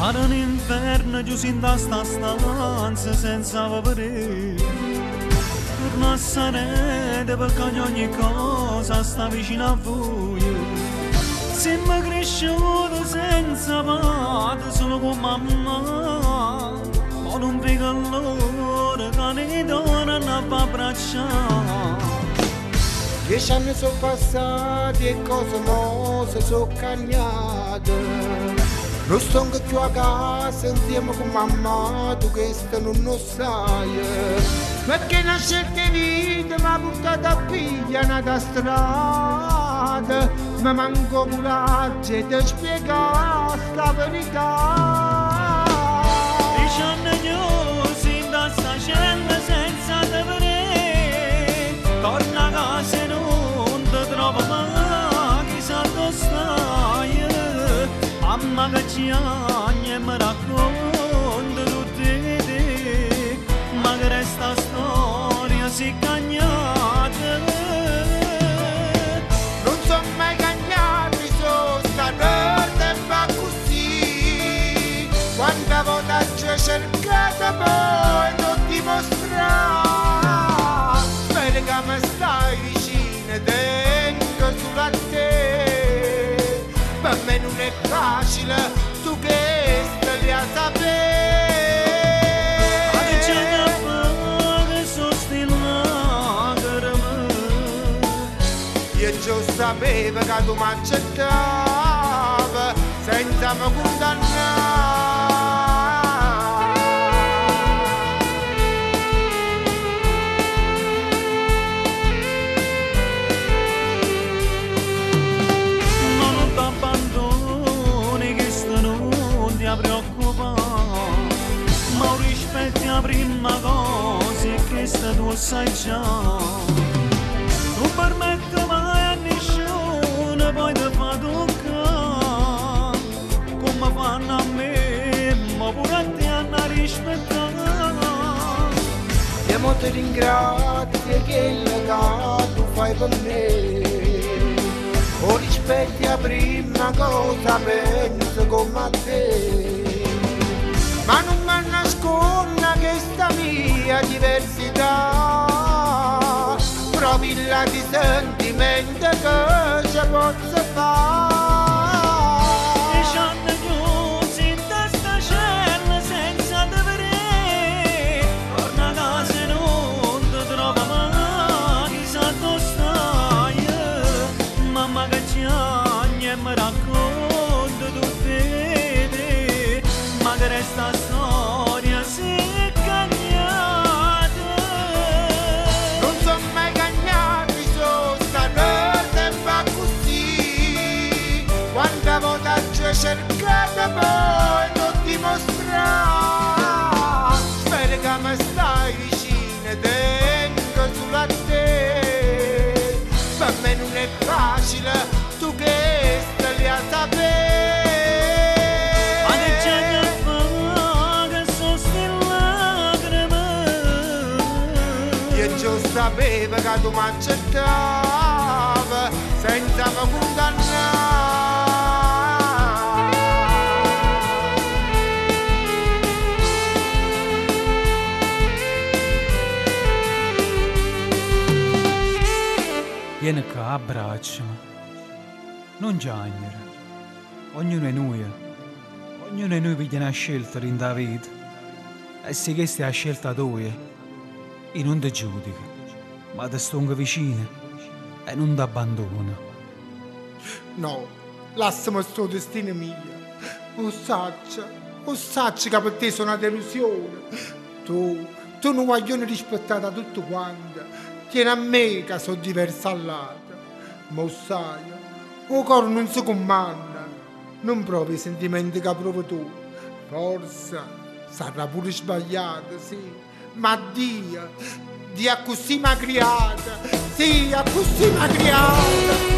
Mare un inferno chiuso in sta stanza senza vivere. Torna a sarete perché ogni cosa sta vicino a voi. Siamo cresciuti senza padre, solo con mamma. Ma non vedo l'ora che ne tornano a abbracciare. 10 anni sono passati e cose mose sono cagnate. Non sto più a casa insieme con mamma, tu questo non lo sai. Perché una scelta di vita mi ha portato a pigliare da strada. Ma manco coraggio di spiegare la verità. 10 anni chiusi da sta cella senza te vedere. Torna a casa e non ti trovo mai, chissà dove stai. Mamma che ci agna e mi racconta tutte te, ma che resta storia si cagnata. Non sono mai cagnati, sono stati tempo così. Quanta volta ci ho cercato poi non dimostrare. Spero che mi stai vicino e tengo sulla te. Per me non è facile, tu che stai a sapere. Ma che c'è da fare che sono sti lacrime? Io già sapevo che tu mi accettavi senza mi condannare. Ma rispetti la prima cosa è che tu sai già. Non permetto mai a nessuno poi ti fa toccare come fanno a me, ma pure a te hanno rispettato. E mo ti ringrazio che il legato tu fai per me. O rispetti la prima cosa, penso come te. Ma non mi nasconda questa mia diversità, provi là di sentimento che ci posso fare. 10 anni chiusi in sta cella senza te vedere. Torna a casa e non ti trovo mai, chissà dove stai. Mamma che ci agna e mi racconta tutte te, ma che resta storia si è cagnata. Non sono mai cagnati, sono stati tempo così. Quanta volta ci ho cercato poi non dimostrare. Spero che mi stai vicino e tengo sulla te. Per me non è facile, tu che stai a sapere. Ma che c'è da fare che sono sti lacrime? Io già sapevo che tu mi accettavi senza mi condannare. Vieni qua, abbracciami. Non giagnere. Ognuno è noi. Ognuno è noi piglia una scelta in da vita. E se questa è la scelta tua, io non ti giudico, ma ti sto vicino e non ti abbandono. No, lasciami sto destino mio. O saccia che per te sono una delusione. Tu non voglio rispettare da tutto quanto. Tieni a me che sono diversa all'altra. Ma sai, il cuore non si comanda. Non provi i sentimenti che provi tu. Forse sarà pure sbagliato, sì. Ma Dio a così mi ha creata. Sì, a così mi ha creata.